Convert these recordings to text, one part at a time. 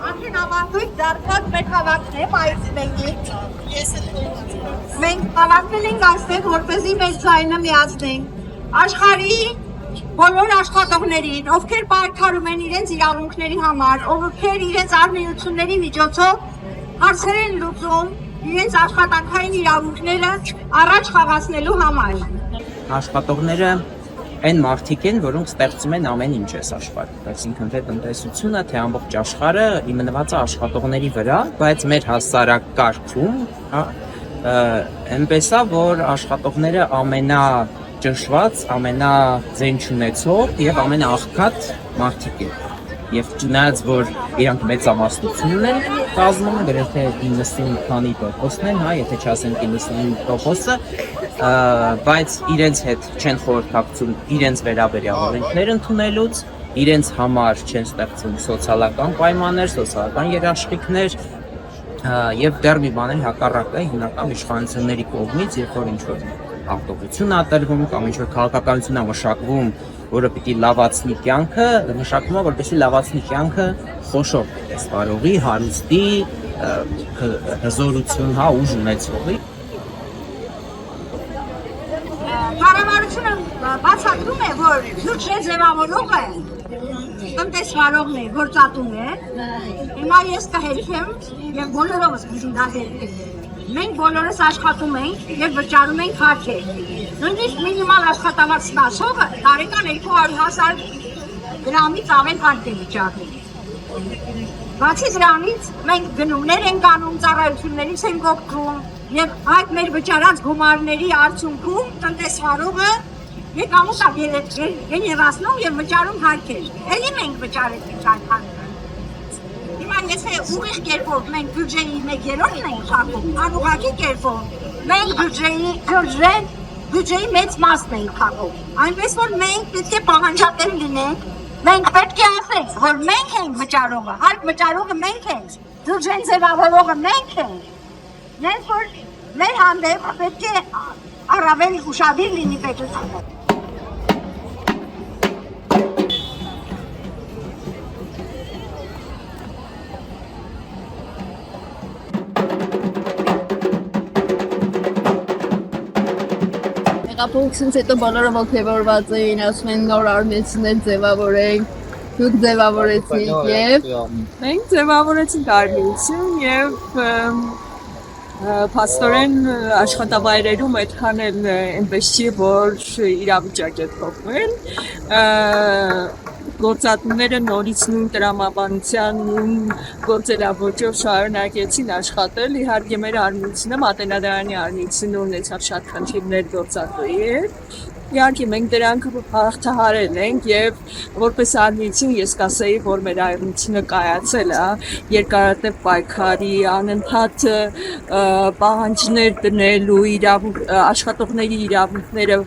Արդեն ավարտույթ դարձած մեր հավաքն է մայիսի 1-ից։ Մենք հավաքվել ենք այստեղ, որպեսզի մեր ձայնը միացնենք աշխարհի բոլոր աշխատողներին, ովքեր պայքարում են իրենց իրավունքների համար, ովքեր իրենց արմիությունների միջոցով հարցեր են լուծում իրենց աշխատանքային իրավունքները առաջ խաղացնելու համար։ Աշխատողները այն մարդիկ են, որոնք ստեղծում են ամեն ինչ այս աշխարհում, այսինքն թե տնտեսությունը, թե ամբողջ աշխարհը հիմնված է աշխատողների վրա, բայց մեր հասարակարգում, այնպես է, որ աշխատողները ամենաճնշված, ամենաձայն չունեցող եւ ամենաաղքատ մարդիկ են։ Եվ չնայած որ իրանք մեծամասնություն են կազմում, գրեթե 90 քանի տոկոսն են, եթե չասենք 95%, բայց իրենց հետ չեն խորհրդակցում իրենց վերաբերյալ օրենքներ ընդունելուց, իրենց համար չեն ստեղծում սոցիալական պայմաններ, սոցիալական երաշխիքներ եւ դեռ մի բան է հակառակը հիմնական իշխանությունների կողմից, երբ որ ինչ-որ արտադրություն է տրվում կամ ինչ-որ քաղաքականություն է մշակվում, որը պիտի լավացնի կյանքը, մշակվում է, որպեսզի լավացնի կյանքը խոշոր տեսարողի, հարուստի, հզորություն, ուժ ունեցողի։ Կառավարությունը բացատրում է, որ բյուջե ձևավորողը տնտեսվարողն է, գործատում է։ Հիմա ես կհերքեմ եւ բոլորովս կզնդահերքեմ։ Մենք բոլորս աշխատում ենք եւ վճարում ենք հարկեր։ Նույնիսկ մինիմալ աշխատավարձ ստացողը տարեկան 200,000 դրամից ավել հարկ է վճարում։ Բացի դրանից մենք գնումներ ենք անում, ծառայություններից ենք օգտվում եւ այդ մեր վճարած գումարների արդյունքում տնտեսվարողը եկամուտ է գեներացնում եւ վճարում հարկեր։ Էլի մենք վճարեցինք այդ հարկը։ Հիմա եթե ուղիղ կերպով մենք բյուջեի 1/3-ն ենք փակում, անուղղակի կերպով մենք բյուջեի մեծ մասն ենք փակում։ Այնպես որ մենք պետք է պահանջատեր լինենք, մենք պետք է ասենք, որ մենք ենք վճարողը, հարկ վճարողը մենք ենք, բյուջեն ձևավորողը մենք ենք։ Նենց որ մեր հանդեպ պետք է առավել ուշադիր լինի պետությունը։ Հեղափոխությունից հետո բոլորը ոգևորված էին, ասում են նոր արմենցիներ ձևավորենք, դուք ձևավորեցիք եւ մենք ձևավորեցինք արմենցին եւ փաստորեն աշխատավայրերում այդքան էլ այնպես չի, որ իրավիճակ է փոխվել, գործատուները նորից նույն տրամաբանության նույն գործելավոճով շարունակեցին աշխատել, իհարկե մեր արմենցինը Մատենադարանի արմենցինը ունեցավ շատ խնդիրներ գործատուի հետ, իհարկե մենք դրանք հաղթահարել ենք եւ որպես արմենցին ես կասեի, որ մեր արմենցինը կայացել է երկարատև պայքարի, անընդհատ պահանջներ դնելու, աշխատողների իրավունքները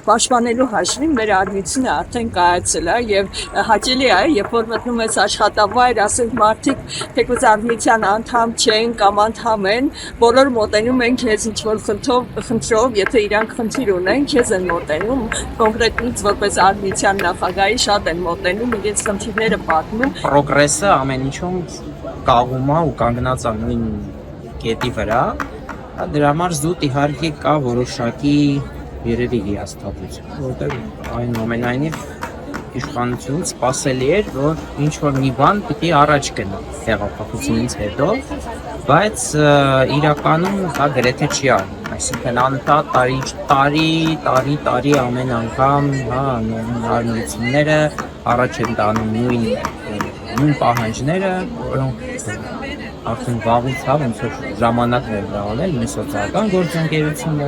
պաշտպանելու հաշվին մեր արմենցինը արդեն կայացել է եւ հաճելի է, երբ որ մտնում ես աշխատավայր, ասենք մարդիկ թեկուզ արմենցիան անդամ չեն կամ անդամ են, բոլոր մոտենում են քեզ ինչ-որ խնդրով, եթե իրանք խնդիր ունեն, քեզ են մոտենում, կոնկրետ ինձ որպես արմենցիան նախագահի շատ են մոտենում, իրենց խնդիրները պատմում։ Պրոգրեսը ամեն ինչում կաղում է ու կանգնած է նույն կետի վրա, դրա համար զուտ իհարկե կա որոշակի երևի հիասթափություն, որտեղ այնուամենայնիվ իշխանությունից սպասելի էր, որ ինչ-որ մի բան պիտի առաջ գնա հեղափոխությունից հետո, բայց իրականում դա գրեթե չի արվում, այսինքն անընդհատ տարի ամեն անգամ արմենությունները առաջ են տանում նույն պահանջները, որոնք արդեն վաղուց ոնց որ ժամանակն է դառել մեր սոցիալական գործընկերությունը,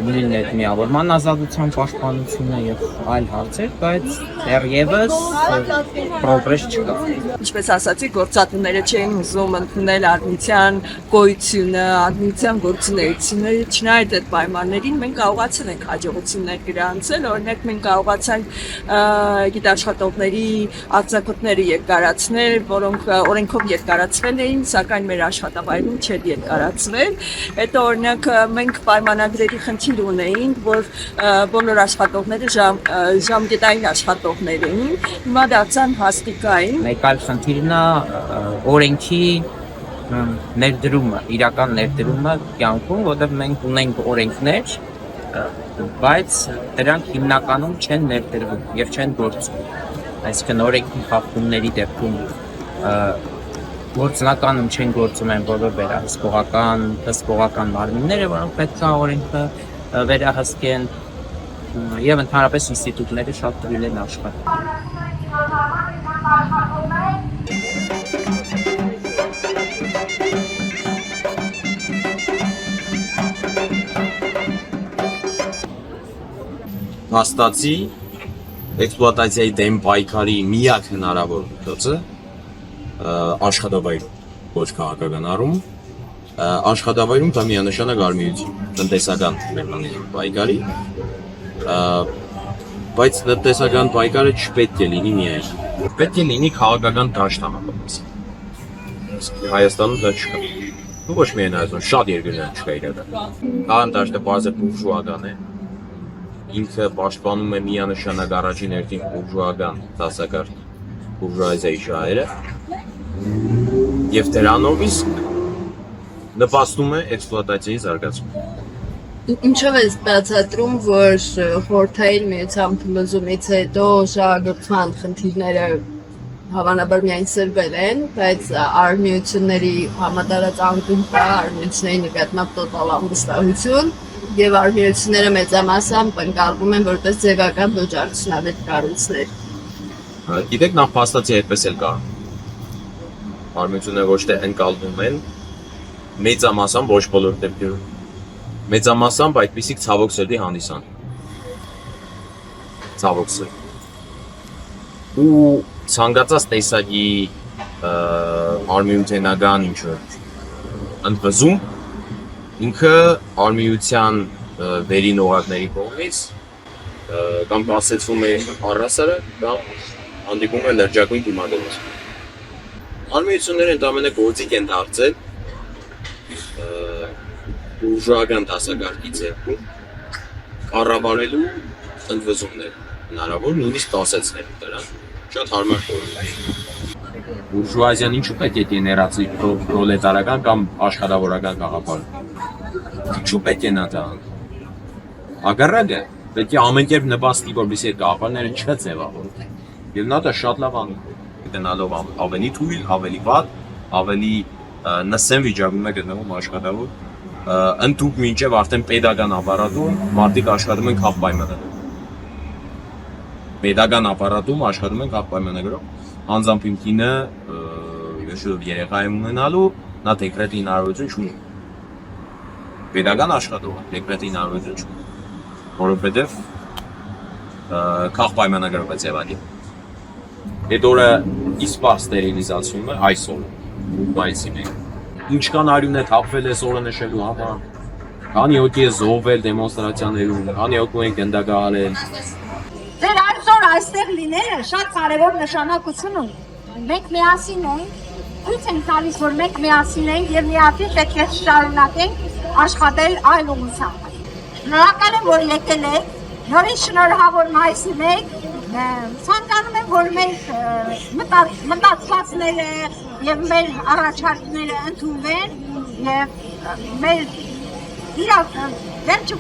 նույն այդ միավորման ազատության պաշտպանությունը եւ այլ հարցեր, բայց դեռևս պրոգրես չկա։ Ինչպես ասացի, գործատուները չէին ուզում ընդունել արմենցիան գոյությունը, արմենցիան գործունեությունը, չնայած այդ պայմաններին մենք կարողացել ենք հաջողություններ գրանցել, օրինակ մենք կարողացանք գիտաշխատողների արձակուրդները երկարացնել, որոնք օրենքով երկարացվել էին սակայն մեր աշխատավայրում չէր երկարացվել։ Հետո օրինակ մենք պայմանագրերի խնդիր ունեինք, որ բոլոր աշխատողները ժամկետային աշխատողներ էին, հիմա դարձան հաստիկային։ Մեկ այլ խնդիրն է օրենքի ներդրումը, իրական ներդրումը կյանքում, որտեղ մենք ունենք օրենքներ, բայց դրանք հիմնականում չեն ներդրվում եւ չեն գործում։ Այսինքն օրենքի խախտումների դեպքում գործնականում չեն գործում են բոլոր հսկողական մարմինները, որոնք պետք է օրենքը վերահսկեն եւ ընդհանրապես ինստիտուտները շատ թույլ են աշխատում։ Հաստատի էքսպլուատացիայի դեմ պայքարի միակ հնարավոր միջոցը աշխատավայրում, ոչ քաղաքական առում, աշխատավայրում դա միանշանակ արմիություն, տնտեսական պայքարի, բայց տնտեսական պայքարը չպետք է լինի միայն, պետք է լինի քաղաքական դաշտ համապատասխան։ Հայաստանում դա չկա։ Ոչ միայն Հայաստանում, շատ երկրներում չկա իրական։ Քաղաքական դաշտը բարձր բուրժուական է։ Ինքը պաշտպանում է միանշանակ առաջին հերթին բուրժուական դասակարգ բուրժուազիայի շահերը եւ դրանով իսկ նպաստում է էքսպլուատացիայի զարգացմանը։ Ինչով է բացատրում, որ խորհրդային միության փլուզումից հետո շահագործման խնդիրները հավանաբար միայն սրվել են, բայց արմիությունների համատարած անկում կա, արմիությունների նկատմամբ տոտալ անվստահություն եւ արմիությունները մեծամասամբ ընկալվում են որպես ձևական ոչ արդյունավետ կառույցներ։ Գիտեք, նախ փաստացի այդպես էլ կա։ Արմիությունները ոչ թե ընկալվում են, մեծամասամբ ոչ բոլոր դեպքերում։ Մեծամասամբ այդպիսիք ցավոք սրտի հանդիսան։ Ցավոք սրտի։ Ու ցանկացած տեսակի արմիությունական ինչ-որ ընդվզում ինքը արմիության վերին օղակների կողմից կամ կասեցվում է առհասարակ կամ հանդիպում է լրջագույն դիմադրություն։ Արմիությունները ընդամենը գործիք են դարձել բուրժուական դասակարգի ձեռքում կառավարելու ընդվզումներ, հնարավոր նույնիսկ կասեցնելու դրան, շատ հարմար կորում։ Բուրժուազիան ինչու պետք է գեներացի պրոլետարական կամ աշխատավորական գաղափար։ Ինչու պետք է նա դա անի։ Հակառակը պետք է ամեն կերպ նպաստի, որպեսզի այդ գաղափարները չձևավորվեն։ Եվ նա դա շատ լավ անում է, գտնալով ավելի թույլ, ավելի վատ, ավելի նսեն վիճակում է գտնվում աշխատավոր, ընդհուպ մինչև արդեն պետական ապարատում մարդիկ աշխատում են քաղ պայմանագրով։ Պետական ապարատում աշխատում են քաղ պայմանագրով, անձամբ իմ կինը երեխա եմ ունենալու, նա դեկրետի հնարավորություն չունի։ Պետական աշխատող, դեկրետի հնարավորություն չունի, որովհետև քաղ պայմանագրով է ձևանի։ Այդ օրը իսպար ստերիլիզացումը այսօր, մայիսի 1։ Ինչքան արյուն է թափվել այս օրը նշելու համար, քանի հոգի է զոհվել դեմոնստրացիաներում, քանի հոգի են գնդակահարել։ Ձեր այսօր այստեղ լինելը շատ կարևոր նշանակություն ունի։ Մենք միասին ենք, ցույց ենք տալիս, որ մենք միասին ենք եւ միասին պետք է շարունակենք աշխատել այլ ուղղությամբ։ Շնորհակալ եմ, որ եկել եք։ Նորից շնորհավոր մայիսի 1։ Ցանկանում եմ, որ մեր մտածվածները եւ մեր առաջարկները ընդունվեն եւ մեր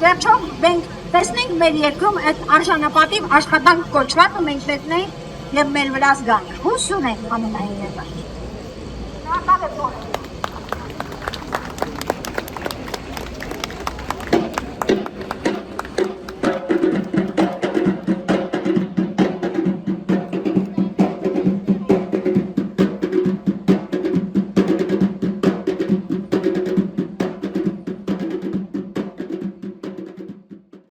վերջո մենք տեսնենք մեր երկրում այդ արժանապատիվ աշխատանք կոչվածը մենք տեսնենք եւ մեր վրա զգանք։ Հույս ունենք ամենայն երբեք։